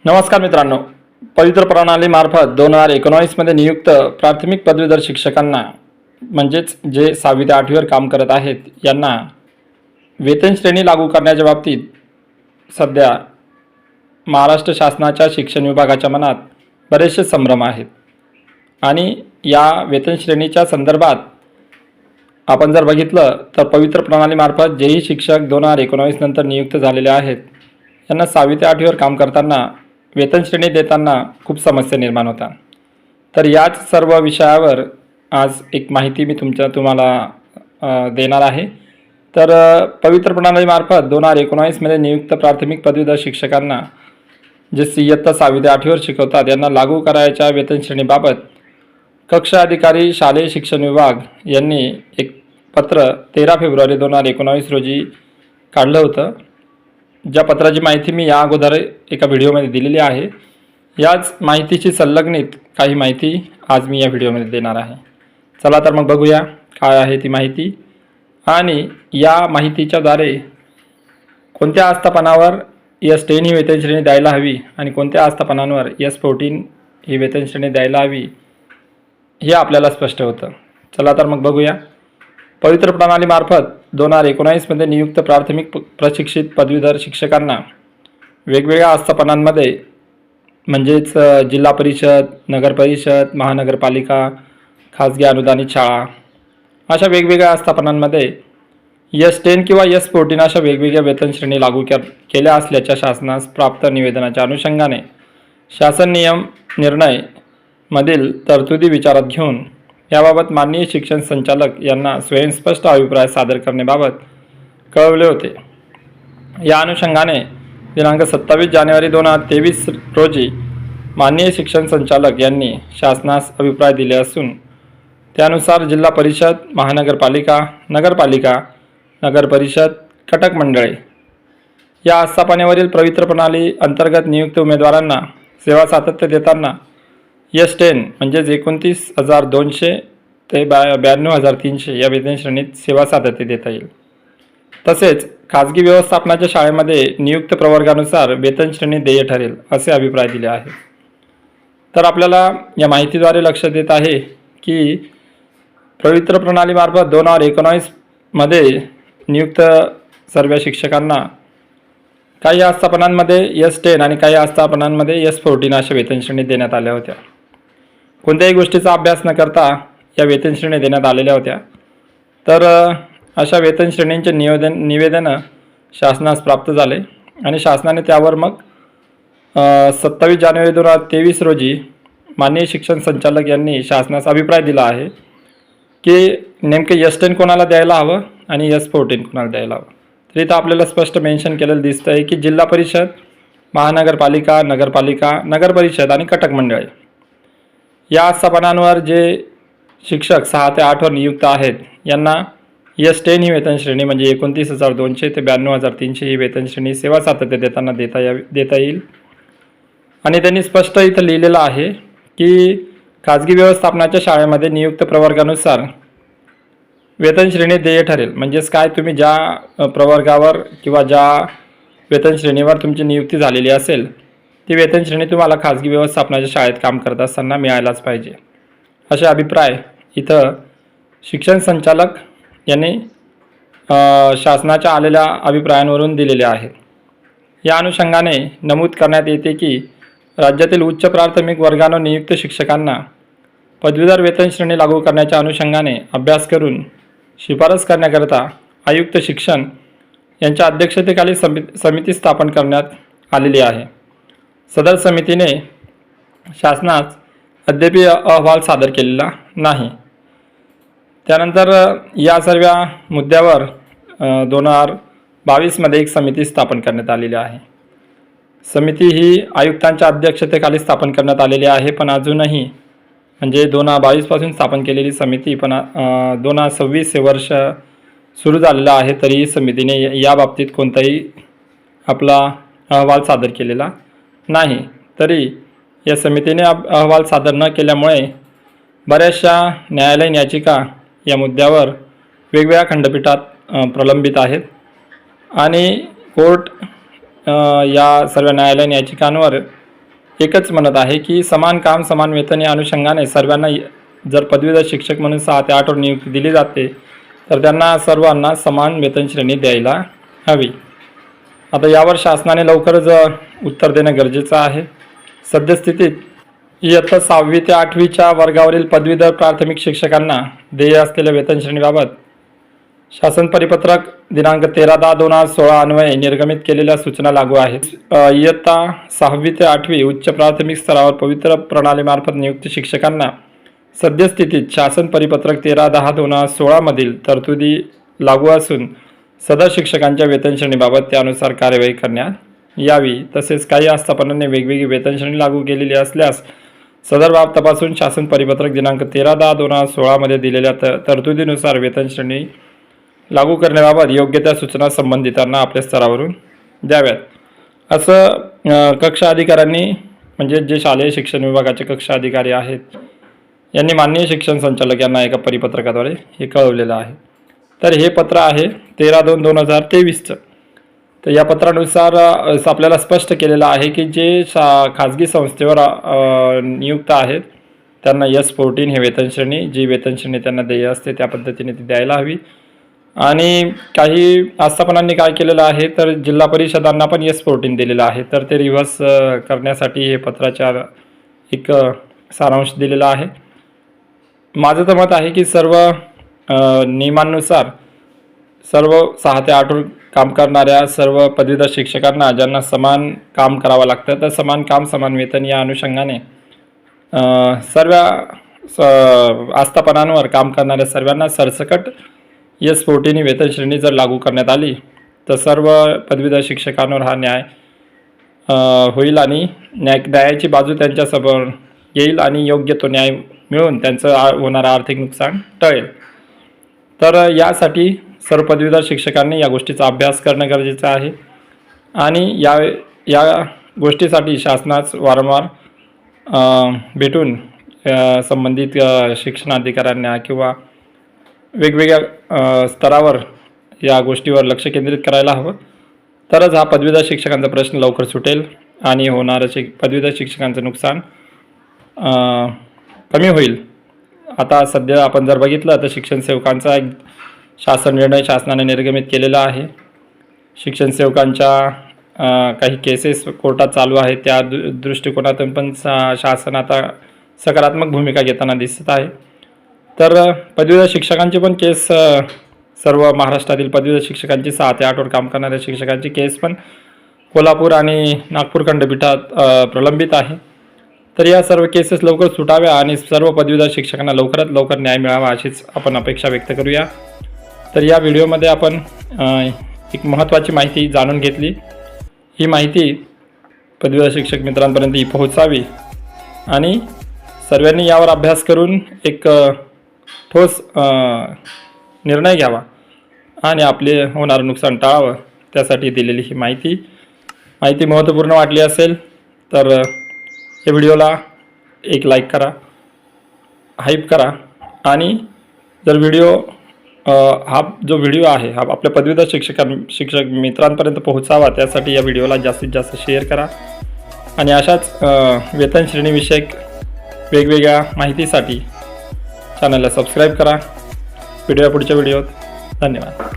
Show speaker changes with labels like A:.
A: नमस्कार मित्रांनो, पवित्र प्रणालीमार्फत 2019 मध्ये नियुक्त प्राथमिक पदवीधर शिक्षकांना म्हणजेच जे 6वी ते 8वीवर काम करत आहेत यांना वेतन श्रेणी लागू करण्याच्या बाबतीत सध्या महाराष्ट्र शासनाच्या शिक्षण विभागाच्या मनात बरेचसे संभ्रम आहेत आणि या वेतन श्रेणीच्या संदर्भात आपण जर बघितलं तर पवित्र प्रणालीमार्फत जेही शिक्षक 2019 नंतर नियुक्त झालेले आहेत यांना 6वी ते 8वीवर काम करताना वेतन श्रेणी देताना खूप समस्या निर्माण होतात। तर याच सर्व विषयावर आज एक माहिती मी तुम्हाला देणार आहे। तर पवित्र प्रणालीमार्फत 2019 मध्ये नियुक्त प्राथमिक पदवीधर शिक्षकांना जे इयत्ता 6वी ते 8वीवर शिकवतात यांना लागू करायच्या वेतन श्रेणीबाबत कक्षा अधिकारी शालेय शिक्षण विभाग यांनी एक पत्र 13 फेब्रुवारी 2019 रोजी काढलं होतं। ज्या पत्राची माहिती मी या अगोदर एका व्हिडिओमध्ये दिलेली आहे, याच माहितीची संलग्नित काही माहिती आज मी या व्हिडिओमध्ये देणार आहे। चला तर मग बघूया काय आहे ती माहिती आणि या माहितीच्याद्वारे कोणत्या आस्थापनावर S10 ही वेतन श्रेणी द्यायला हवी आणि कोणत्या आस्थापनांवर S14 ही वेतन श्रेणी द्यायला हवी हे आपल्याला स्पष्ट होतं। चला तर मग बघूया। पवित्र प्रणालीमार्फत 2019 मध्ये नियुक्त प्राथमिक प्रशिक्षित पदवीधर शिक्षकांना वेगवेगळ्या आस्थापनांमध्ये म्हणजेच जिल्हा परिषद, नगर परिषद, महानगरपालिका, खाजगी अनुदानित शाळा अशा वेगवेगळ्या आस्थापनांमध्ये S10 किंवा S14 अशा वेगवेगळ्या वेतन श्रेणी लागू केल्या असल्याच्या शासनास प्राप्त निवेदनाच्या अनुषंगाने शासन नियम निर्णय मधील तरतुदी विचारात घेऊन याबाबत माननीय शिक्षण संचालक यांना स्वयंस्पष्ट अभिप्राय सादर करण्याबाबत कळवले होते। या अनुषंगाने दिनांक 27 जानेवारी 2023 रोजी माननीय शिक्षण संचालक यांनी शासनास अभिप्राय दिले असून त्यानुसार जिल्हा परिषद, महानगरपालिका, नगरपालिका, नगर परिषद, कटक मंडळे या आस्थापनेवरील पवित्र प्रणाली अंतर्गत नियुक्त उमेदवारांना सेवा सातत्य देताना S10 म्हणजेच 29,200 ते 92,300 या वेतन श्रेणीत सेवा सातत्य देता येईल। तसेच खाजगी व्यवस्थापनाच्या शाळेमध्ये नियुक्त प्रवर्गानुसार वेतन श्रेणी देय ठरेल असे अभिप्राय दिले आहे। तर आपल्याला या माहितीद्वारे लक्षात येत आहे की पवित्र प्रणालीमार्फत 2019 मध्ये नियुक्त सर्व शिक्षकांना काही आस्थापनांमध्ये S10 आणि काही आस्थापनांमध्ये S14 अशा वेतन श्रेणी देण्यात आल्या होत्या। कोणत्याही गोष्टीचा अभ्यास न करता या वेतन श्रेणी देण्यात आलेल्या होत्या। तर अशा वेतन श्रेणींचे निवेदन शासनास प्राप्त झाले आणि शासनाने त्यावर मग 27 जानेवारी 2023 रोजी माननीय शिक्षण संचालक यांनी शासनास अभिप्राय दिला आहे की नेमके S10 कोणाला द्यायला हवं आणि S14 कोणाला द्यायला हवं। तर इथं आपल्याला स्पष्ट मेन्शन केलेलं दिसतं आहे की जिल्हा परिषद, महानगरपालिका, नगरपालिका, नगर परिषद आणि कटक मंडळे या आस्थापनांवर जे शिक्षक 6 ते 8 वर नियुक्त आहेत यांना S10 ही वेतन श्रेणी म्हणजे 29,200 ते 92,300 ही वेतन श्रेणी सेवा सातत्य देताना देता येईल। आणि त्यांनी स्पष्ट इथं लिहिलेलं आहे की खाजगी व्यवस्थापनाच्या शाळेमध्ये नियुक्त प्रवर्गानुसार वेतन श्रेणी देय ठरेल। म्हणजेच काय, तुम्ही ज्या प्रवर्गावर किंवा ज्या वेतन श्रेणीवर तुमची नियुक्ती झालेली असेल ती वेतन श्रेणी तुम्हाला खाजगी व्यवस्थापनाच्या शाळेत काम करत असताना मिळायलाच पाहिजे असे अभिप्राय इथं शिक्षण संचालक यांनी शासनाच्या आलेल्या अभिप्रायांवरून दिलेले आहेत। या अनुषंगाने नमूद करण्यात येते की राज्यातील उच्च प्राथमिक वर्गांवर नियुक्त शिक्षकांना पदवीधर वेतन श्रेणी लागू करण्याच्या अनुषंगाने अभ्यास करून शिफारस करण्याकरता आयुक्त शिक्षण यांच्या अध्यक्षतेखाली समिती स्थापन करण्यात आलेली आहे। सदर समितीने शासनास अद्याप अहवाल सादर केलेला नाही। त्यानंतर या सर्व मुद्द्यावर 2022 मध्ये एक समिती स्थापन करण्यात आलेली आहे। समिती ही आयुक्तांच्या अध्यक्षतेखाली स्थापन करण्यात आलेली आहे, पण अजूनही म्हणजे 2022 पासून स्थापन केलेली समिती पण 2026 हे वर्ष सुरू झालेलं आहे तरी समितीने या बाबतीत कोणताही आपला अहवाल सादर केलेला नाही। तरी या समितीने अहवाल सादर न केल्यामुळे बऱ्याचशा न्यायालयीन याचिका या मुद्द्यावर वेगवेगळ्या खंडपीठात प्रलंबित आहेत आणि कोर्ट या सर्व न्यायालयीन याचिकांवर एकच म्हणत आहे की समान काम समान वेतन या अनुषंगाने सर्वांना जर पदवीधर शिक्षक म्हणून 6 ते 8 वर नियुक्ती दिली जाते तर त्यांना सर्वांना समान वेतन श्रेणी द्यायला हवी। आता यावर शासनाने लवकरच उत्तर देणं गरजेचं आहे। सद्यस्थितीत इयत्ता 6वी ते 8वीच्या वर्गावरील पदवीधर प्राथमिक शिक्षकांना देय असलेल्या वेतन श्रेणीबाबत शासन परिपत्रक दिनांक 13/10/2016 अन्वये निर्गमित केलेल्या सूचना लागू आहेत। इयत्ता 6वी ते 8वी उच्च प्राथमिक स्तरावर पवित्र प्रणालीमार्फत नियुक्त शिक्षकांना सद्यस्थितीत शासन परिपत्रक 13/10/2016 मधील तरतुदी लागू असून सदर शिक्षकांच्या वेतन श्रेणीबाबत त्यानुसार कार्यवाही करण्यात यावी। तसेच काही आस्थापनांनी वेगवेगळी वेतन श्रेणी लागू केलेली असल्यास सदर बाब तपासून शासन परिपत्रक दिनांक 13/10/2016 मध्ये दिलेल्या तरतुदीनुसार वेतन श्रेणी लागू करण्याबाबत योग्य त्या सूचना संबंधितांना आपल्या स्तरावरून द्याव्यात असं कक्षा अधिकाऱ्यांनी म्हणजे जे शालेय शिक्षण विभागाचे कक्षा अधिकारी आहेत यांनी माननीय शिक्षण संचालक यांना एका परिपत्रकाद्वारे हे कळवलेलं आहे। तर हे पत्र आहे 13/2/2023चं। तर या पत्रानुसार आपल्याला स्पष्ट केलेलं आहे की जे खाजगी संस्थेवर नियुक्त आहेत त्यांना S14 हे वेतन श्रेणी जी वेतन श्रेणी त्यांना देय असते त्या पद्धतीने ती द्यायला हवी। आणि काही आस्थापनांनी काय केलेलं आहे तर जिल्हा परिषदांना पण S14 दिलेलं आहे। तर ते रिव्हर्स करण्यासाठी हे पत्राच्या एक सारांश दिलेला आहे। माझं तर मत आहे की सर्व नियमांनुसार सर्व 6 ते 8 वर काम करणाऱ्या सर्व पदवीधर शिक्षकांना ज्यांना समान काम करावं लागतं तर समान काम समान वेतन या अनुषंगाने सर्व आस्थापनांवर काम करणाऱ्या सर्वांना सरसकट S14 ही वेतन श्रेणी जर लागू करण्यात आली तर सर्व पदवीधर शिक्षकांवर हा न्याय होईल आणि न्यायाची बाजू त्यांच्यासमोर येईल आणि योग्य तो न्याय मिळून त्यांचं होणारं आर्थिक नुकसान टळेल। तर यासाठी सर्व पदवीधर शिक्षकांनी या गोष्टीचा अभ्यास करणं गरजेचं आहे आणि या गोष्टीसाठी शासनास वारंवार भेटून संबंधित शिक्षणाधिकाऱ्यांना किंवा वेगवेगळ्या स्तरावर या गोष्टीवर लक्ष केंद्रित करायला हवं। तरच हा पदवीधर शिक्षकांचा प्रश्न लवकर सुटेल आणि होणारं पदवीधर शिक्षकांचं नुकसान कमी होईल। आता सध्या आपण जर बघितलं तर शिक्षण सेवकांचा एक निर्णय शासनाने निर्गमित केलेला आहे। शिक्षण सेवकांच्या काही केसेस कोर्टात चालू आहेत त्या दृष्टिकोनातून पण शासन आता सकारात्मक भूमिका घेताना दिसत आहे। तर पदवीधर शिक्षकांची पण केस सर्व महाराष्ट्रातील पदवीधर शिक्षकांची 6 ते 8 वर काम करणाऱ्या शिक्षकांची केस पण कोल्हापूर आणि नागपूर खंडपीठात प्रलंबित आहे। तर या सर्व केसेस लवकर सुटाव्या आणि सर्व पदवीधर शिक्षकांना लवकरात लवकर न्याय मिळावा अशीच आपण अपेक्षा व्यक्त करूया। तर या व्हिडिओमध्ये आपण एक महत्त्वाची माहिती जाणून घेतली। ही माहिती पदवीधर शिक्षक मित्रांपर्यंत ही पोहोचावी आणि सर्वांनी यावर अभ्यास करून एक ठोस निर्णय घ्यावा आणि आपले होणारं नुकसान टाळावं त्यासाठी दिलेली ही माहिती महत्त्वपूर्ण वाटली असेल तर या व्हिडिओला एक लाईक करा, हाईप करा आणि जर हा जो व्हिडिओ आहे हा आपल्या पदवीधर शिक्षक मित्रांपर्यंत पोहोचावा त्यासाठी या व्हिडिओला जास्तीत जास्त शेअर करा आणि अशाच वेतन श्रेणीविषयक वेगवेगळ्या माहितीसाठी चॅनलला सबस्क्राईब करा। पुढच्या व्हिडिओत धन्यवाद।